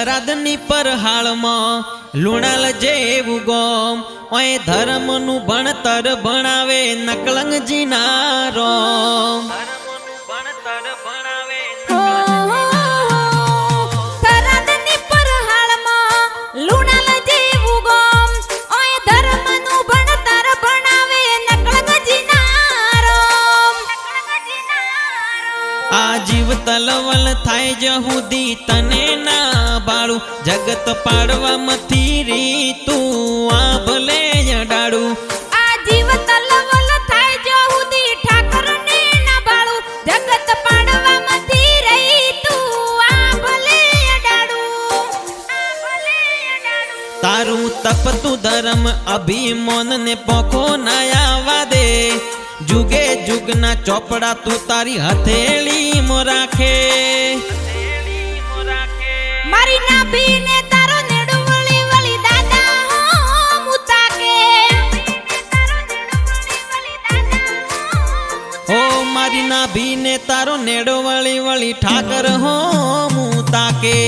થરાદની પરહાળમાં લુણાલ જેવું ગોમ ઓય ધર્મનું ભણતર ભણાવે નકલંગજીના રોમ આ જીવ તલવલ થાય જહુદી તને ના બાળું જગત પાડવામાંથી રીતું આ ભલે અડાડું આ જીવ તલવલ થાય જહુદી ઠાકરને ના બાળું જગત પાડવામાંથી રીતું આ ભલે અડાડું તારું તપતું ધર્મ અભિમાન ને પોખો ના આવવા દે जुगे जुगना चौपड़ा तू तारी हथेली मो राखे मारी नाभि ने तारो नेडो वली वली दादा हो मुताके हो मारी नाभि ने तारो नेडो वली वली ठाकर हो मुताके।